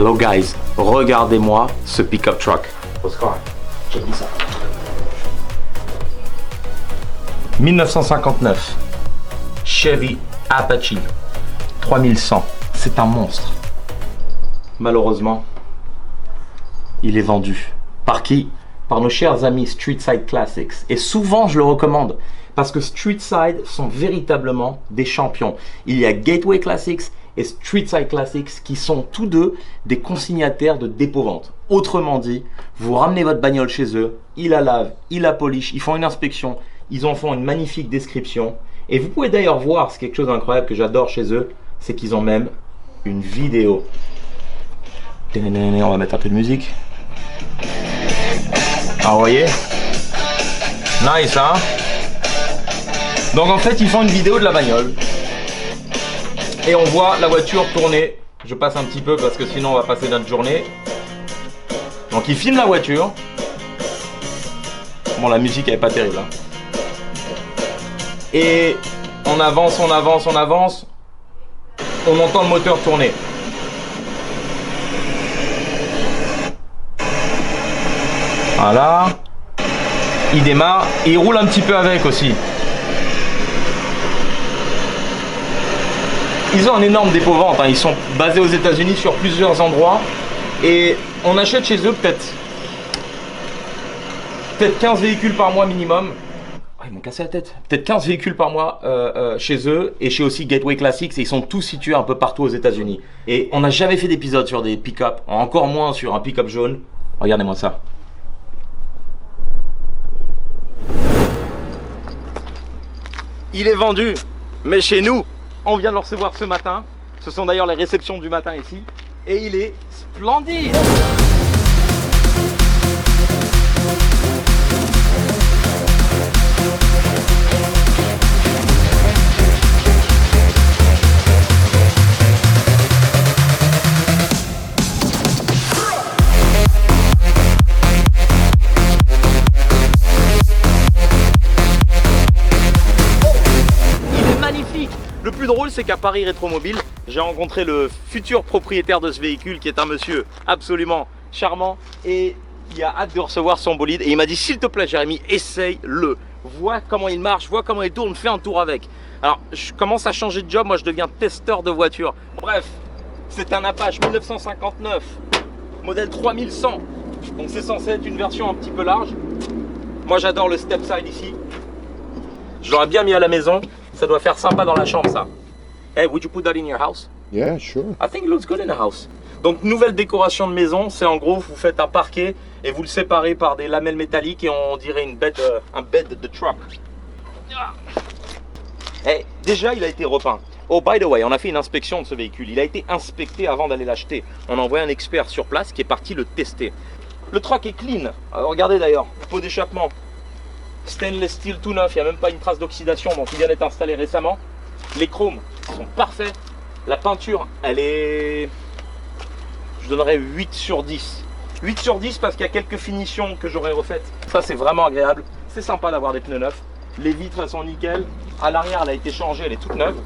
Hello guys, regardez-moi ce pick-up truck. Oscar, check this out. 1959, Chevy Apache 3100, c'est un monstre. Malheureusement, il est vendu. Par qui? Par nos chers amis Streetside Classics. Et souvent je le recommande parce que Streetside sont véritablement des champions. Il y a Gateway Classics et Streetside Classics qui sont tous deux des consignataires de dépôt-vente. Autrement dit, vous ramenez votre bagnole chez eux, ils la lavent, ils la polish, ils font une inspection, ils en font une magnifique description. Et vous pouvez d'ailleurs voir, c'est quelque chose d'incroyable que j'adore chez eux, c'est qu'ils ont même une vidéo. On va mettre un peu de musique. Ah, vous voyez? Nice, hein? Donc en fait, ils font une vidéo de la bagnole. Et on voit la voiture tourner. Je passe un petit peu parce que sinon on va passer notre journée. Donc ils filment la voiture. Bon, la musique elle est pas terrible, hein. Et on avance, on avance, on avance. On entend le moteur tourner. Voilà. Il démarre et il roule un petit peu avec aussi. Ils ont un énorme dépôt-vente, hein. Ils sont basés aux États-Unis sur plusieurs endroits. Et on achète chez eux peut-être 15 véhicules par mois minimum. Oh, ils m'ont cassé la tête. Peut-être 15 véhicules par mois chez eux et chez aussi Gateway Classics. Et ils sont tous situés un peu partout aux États-Unis. Et on n'a jamais fait d'épisode sur des pick-up, encore moins sur un pick-up jaune. Regardez-moi ça. Il est vendu, mais chez nous, on vient de le recevoir ce matin. Ce sont d'ailleurs les réceptions du matin ici. Et il est splendide. Le plus drôle, c'est qu'à Paris Rétromobile, j'ai rencontré le futur propriétaire de ce véhicule qui est un monsieur absolument charmant et qui a hâte de recevoir son bolide. Et il m'a dit, s'il te plaît Jérémy, essaye-le. Vois comment il marche, vois comment il tourne, fais un tour avec. Alors, je commence à changer de job, moi je deviens testeur de voitures. Bref, c'est un Apache 1959, modèle 3100. Donc c'est censé être une version un petit peu large. Moi j'adore le stepside ici. Je l'aurais bien mis à la maison. Ça doit faire sympa dans la chambre, ça. Hey, would you put that in your house? Yeah, sure. I think it looks good in the house. Donc, nouvelle décoration de maison, c'est en gros, vous faites un parquet et vous le séparez par des lamelles métalliques et on dirait un bed de truck. Hey, déjà, il a été repeint. Oh, by the way, on a fait une inspection de ce véhicule. Il a été inspecté avant d'aller l'acheter. On a envoyé un expert sur place qui est parti le tester. Le truck est clean. Regardez d'ailleurs, pot d'échappement. Stainless steel tout neuf, il n'y a même pas une trace d'oxydation, donc il vient d'être installé récemment. Les chromes sont parfaits. La peinture, elle est... Je donnerais 8 sur 10. 8 sur 10 parce qu'il y a quelques finitions que j'aurais refaites. Ça, c'est vraiment agréable. C'est sympa d'avoir des pneus neufs. Les vitres, elles sont nickel. À l'arrière, elle a été changée, elle est toute neuve.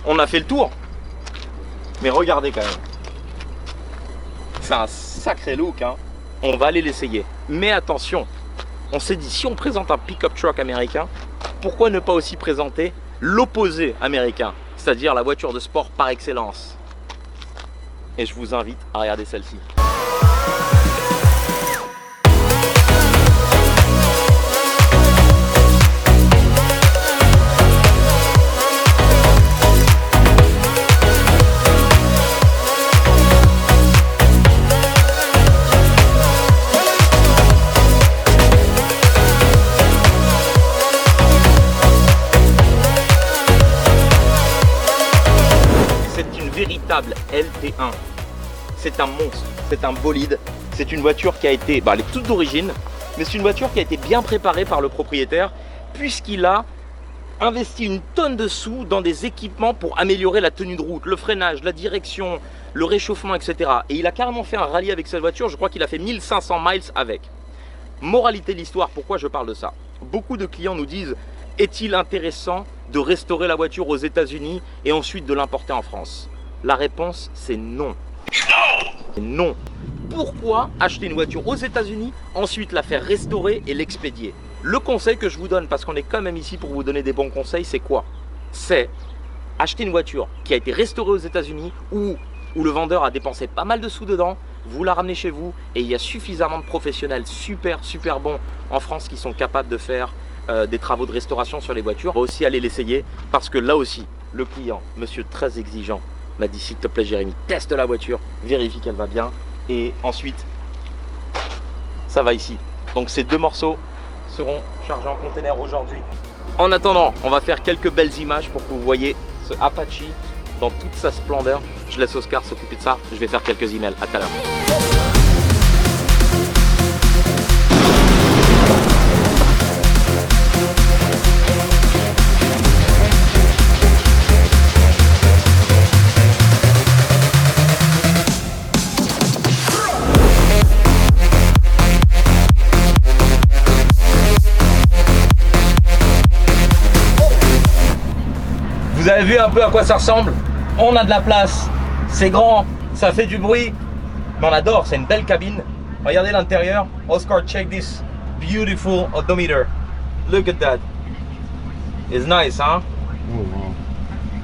On a fait le tour. Mais regardez quand même. C'est un sacré look, hein. On va aller l'essayer. Mais attention, on s'est dit, si on présente un pick-up truck américain, pourquoi ne pas aussi présenter l'opposé américain, c'est-à-dire la voiture de sport par excellence. Et je vous invite à regarder celle-ci. Véritable LT1, c'est un monstre, c'est un bolide, c'est une voiture qui a été, elle est toute d'origine, mais c'est une voiture qui a été bien préparée par le propriétaire puisqu'il a investi une tonne de sous dans des équipements pour améliorer la tenue de route, le freinage, la direction, le réchauffement, etc. Et il a carrément fait un rallye avec cette voiture, je crois qu'il a fait 1500 miles avec. Moralité de l'histoire, pourquoi je parle de ça? Beaucoup de clients nous disent, est-il intéressant de restaurer la voiture aux États-Unis et ensuite de l'importer en France? La réponse, c'est non. Non. Pourquoi acheter une voiture aux États-Unis, ensuite la faire restaurer et l'expédier? Le conseil que je vous donne, parce qu'on est quand même ici pour vous donner des bons conseils, c'est quoi? C'est acheter une voiture qui a été restaurée aux États-Unis où le vendeur a dépensé pas mal de sous dedans, vous la ramenez chez vous et il y a suffisamment de professionnels super bons en France qui sont capables de faire des travaux de restauration sur les voitures. On va aussi aller l'essayer parce que là aussi, le client, monsieur très exigeant, m'a dit s'il te plaît Jérémy, teste la voiture, vérifie qu'elle va bien et ensuite ça va ici. Donc ces deux morceaux seront chargés en container aujourd'hui. En attendant, on va faire quelques belles images pour que vous voyez ce Apache dans toute sa splendeur. Je laisse Oscar s'occuper de ça, je vais faire quelques emails. À tout à l'heure. Vous avez vu un peu à quoi ça ressemble? On a de la place, c'est grand, ça fait du bruit, mais on adore, c'est une belle cabine. Regardez l'intérieur. Oscar, check this beautiful odometer. Look at that. It's nice, hein? Oh, wow.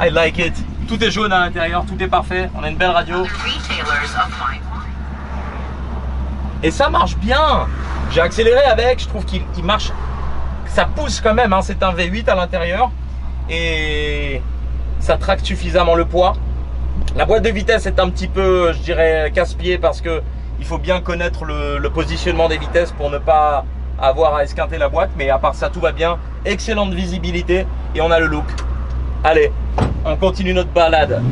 I like it. Tout est jaune à l'intérieur, tout est parfait. On a une belle radio. Et ça marche bien. J'ai accéléré avec, je trouve qu'il marche. Ça pousse quand même, hein. C'est un V8 à l'intérieur. Et ça tracte suffisamment le poids. La boîte de vitesse est un petit peu, je dirais, casse-pied parce que il faut bien connaître le positionnement des vitesses pour ne pas avoir à esquinter la boîte. Mais à part ça, tout va bien. Excellente visibilité et on a le look. Allez, on continue notre balade.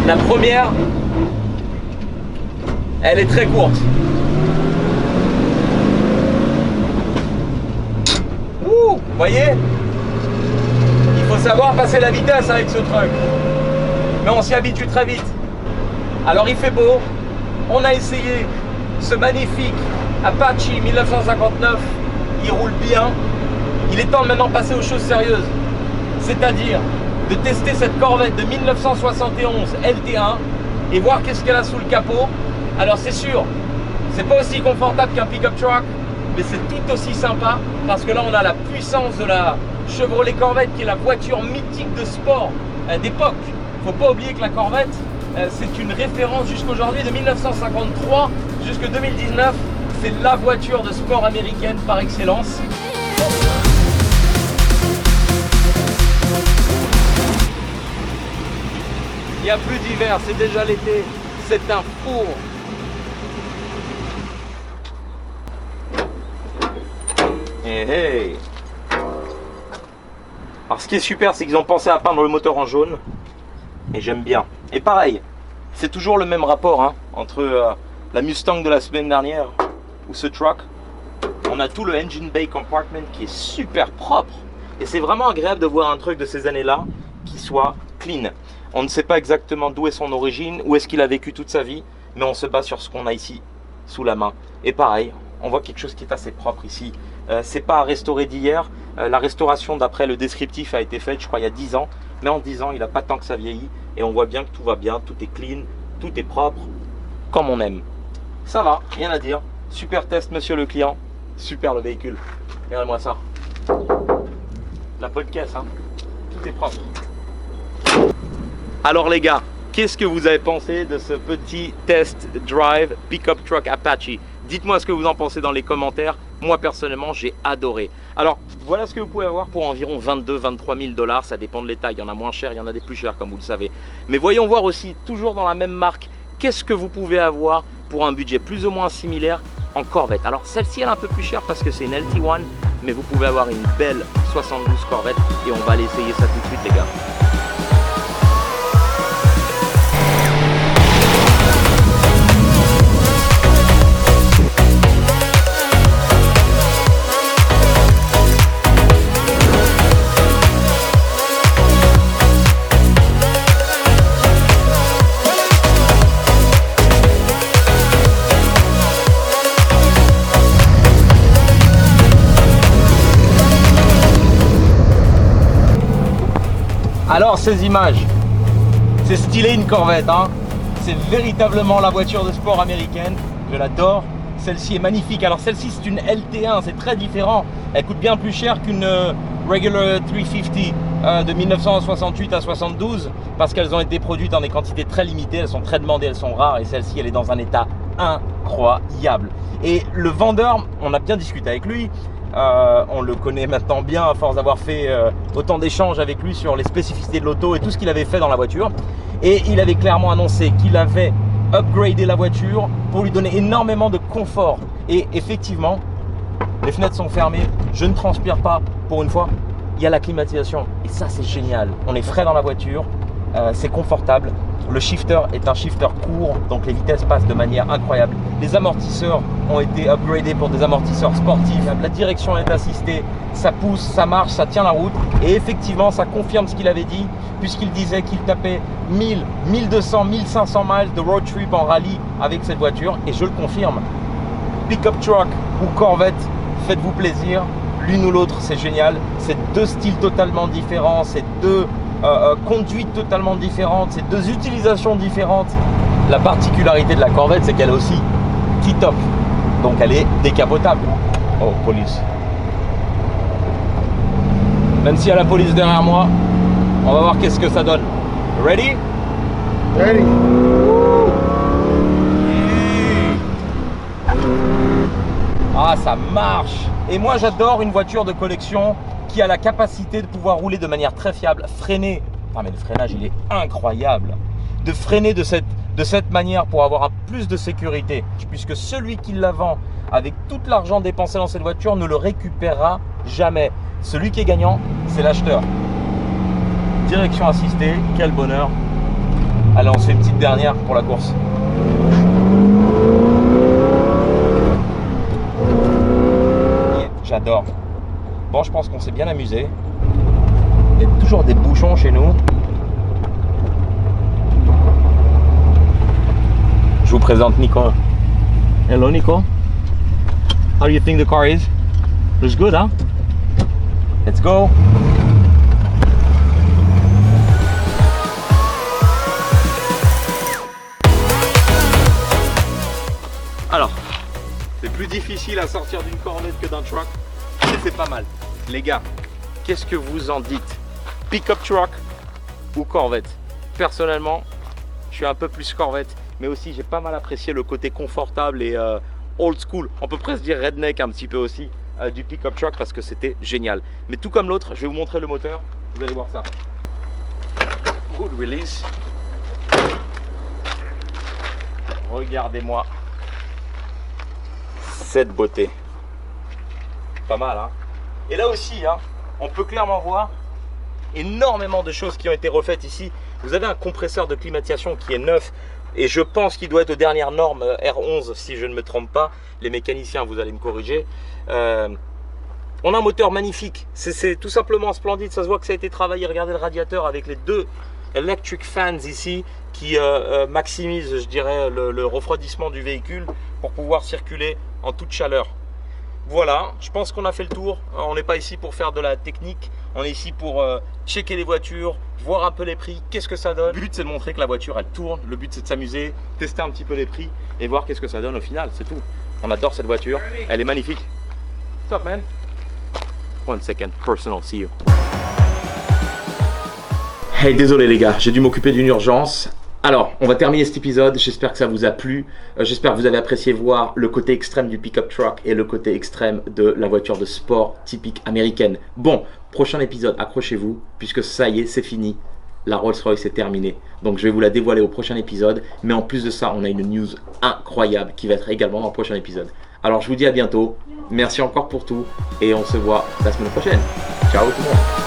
La première, elle est très courte. Vous voyez, il faut savoir passer la vitesse avec ce truc, mais on s'y habitue très vite. Alors il fait beau, on a essayé ce magnifique Apache 1959, il roule bien. Il est temps de maintenant passer aux choses sérieuses, c'est-à-dire de tester cette Corvette de 1971 LT1 et voir qu'est-ce qu'elle a sous le capot. Alors c'est sûr, c'est pas aussi confortable qu'un pick-up truck, mais c'est tout aussi sympa parce que là on a la puissance de la Chevrolet Corvette qui est la voiture mythique de sport d'époque. Faut pas oublier que la Corvette c'est une référence jusqu'aujourd'hui, de 1953 jusqu'à 2019, c'est la voiture de sport américaine par excellence. Il n'y a plus d'hiver, c'est déjà l'été, c'est un four. Hey. Alors ce qui est super, c'est qu'ils ont pensé à peindre le moteur en jaune et j'aime bien. Et pareil, c'est toujours le même rapport hein, entre la Mustang de la semaine dernière ou ce truck. On a tout le engine bay compartment qui est super propre et c'est vraiment agréable de voir un truc de ces années-là qui soit clean. On ne sait pas exactement d'où est son origine, où est-ce qu'il a vécu toute sa vie, mais on se base sur ce qu'on a ici sous la main. Et pareil, on voit quelque chose qui est assez propre ici. C'est pas à restaurer d'hier. La restauration d'après le descriptif a été faite je crois il y a 10 ans. Mais en 10 ans il n'a pas tant que ça vieillit. Et on voit bien que tout va bien, tout est clean, tout est propre, comme on aime. Ça va, rien à dire. Super test monsieur le client. Super le véhicule. Regardez-moi ça. La bonne caisse, hein. Tout est propre. Alors les gars, qu'est-ce que vous avez pensé de ce petit test drive pickup truck Apache? Dites-moi ce que vous en pensez dans les commentaires. Moi personnellement j'ai adoré. Alors voilà ce que vous pouvez avoir pour environ 22-23 000 $. Ça dépend de l'état, il y en a moins cher, il y en a des plus chers comme vous le savez. Mais voyons voir aussi, toujours dans la même marque, qu'est-ce que vous pouvez avoir pour un budget plus ou moins similaire en Corvette. Alors celle-ci elle est un peu plus chère parce que c'est une LT1, mais vous pouvez avoir une belle 72 Corvette et on va aller essayer ça tout de suite les gars. Alors ces images, c'est stylé une Corvette, hein. C'est véritablement la voiture de sport américaine, je l'adore. Celle-ci est magnifique. Alors celle-ci c'est une LT1, c'est très différent. Elle coûte bien plus cher qu'une Regular 350 de 1968 à 72 parce qu'elles ont été produites en des quantités très limitées, elles sont très demandées, elles sont rares et celle-ci elle est dans un état incroyable. Et le vendeur, on a bien discuté avec lui, on le connaît maintenant bien à force d'avoir fait autant d'échanges avec lui sur les spécificités de l'auto et tout ce qu'il avait fait dans la voiture. Et il avait clairement annoncé qu'il avait upgradé la voiture pour lui donner énormément de confort. Et effectivement, les fenêtres sont fermées, je ne transpire pas pour une fois, il y a la climatisation et ça c'est génial. On est frais dans la voiture, c'est confortable. Le shifter est un shifter court, donc les vitesses passent de manière incroyable. Les amortisseurs ont été upgradés pour des amortisseurs sportifs. La direction est assistée, ça pousse, ça marche, ça tient la route. Et effectivement, ça confirme ce qu'il avait dit, puisqu'il disait qu'il tapait 1000, 1200, 1500 miles de road trip en rallye avec cette voiture. Et je le confirme, pick-up truck ou Corvette, faites-vous plaisir. L'une ou l'autre, c'est génial. C'est deux styles totalement différents, c'est deux conduites totalement différentes, c'est deux utilisations différentes. La particularité de la Corvette, c'est qu'elle est aussi T-top, donc elle est décapotable. Oh, police. Même s'il y a la police derrière moi, on va voir qu'est-ce que ça donne. Ready? Ready. Ah, ça marche. Et moi, j'adore une voiture de collection qui a la capacité de pouvoir rouler de manière très fiable, freiner. Ah mais le freinage il est incroyable. De freiner de cette manière pour avoir un plus de sécurité, puisque celui qui la vend avec tout l'argent dépensé dans cette voiture ne le récupérera jamais. Celui qui est gagnant, c'est l'acheteur. Direction assistée, quel bonheur. Allez, on se fait une petite dernière pour la course. J'adore. Bon, je pense qu'on s'est bien amusé. Il y a toujours des bouchons chez nous. Je vous présente Nico. Hello Nico. How do you think the car is? Looks good, huh? Let's go. Alors, c'est plus difficile à sortir d'une Corvette que d'un truck. Mais c'est pas mal. Les gars, qu'est-ce que vous en dites? Pick-up truck ou Corvette? Personnellement, je suis un peu plus Corvette, mais aussi j'ai pas mal apprécié le côté confortable et old school, on peut presque dire redneck un petit peu aussi, du pick-up truck parce que c'était génial. Mais tout comme l'autre, je vais vous montrer le moteur, vous allez voir ça. Good release. Regardez-moi cette beauté. Pas mal, hein? Et là aussi, hein, on peut clairement voir énormément de choses qui ont été refaites ici. Vous avez un compresseur de climatisation qui est neuf et je pense qu'il doit être aux dernières normes R11 si je ne me trompe pas. Les mécaniciens, vous allez me corriger. On a un moteur magnifique, c'est tout simplement splendide. Ça se voit que ça a été travaillé. Regardez le radiateur avec les deux electric fans ici qui maximisent, je dirais, le refroidissement du véhicule pour pouvoir circuler en toute chaleur. Voilà, je pense qu'on a fait le tour. On n'est pas ici pour faire de la technique, on est ici pour checker les voitures, voir un peu les prix, qu'est-ce que ça donne. Le but c'est de montrer que la voiture elle tourne, le but c'est de s'amuser, tester un petit peu les prix et voir qu'est-ce que ça donne au final, c'est tout. On adore cette voiture, elle est magnifique. Stop man. One second, personal, see you. Hey, désolé les gars, j'ai dû m'occuper d'une urgence. Alors, on va terminer cet épisode, j'espère que ça vous a plu, j'espère que vous avez apprécié voir le côté extrême du pick-up truck et le côté extrême de la voiture de sport typique américaine. Bon, prochain épisode, accrochez-vous, puisque ça y est, c'est fini, la Rolls-Royce est terminée. Donc je vais vous la dévoiler au prochain épisode, mais en plus de ça, on a une news incroyable qui va être également dans le prochain épisode. Alors je vous dis à bientôt, merci encore pour tout, et on se voit la semaine prochaine. Ciao tout le monde.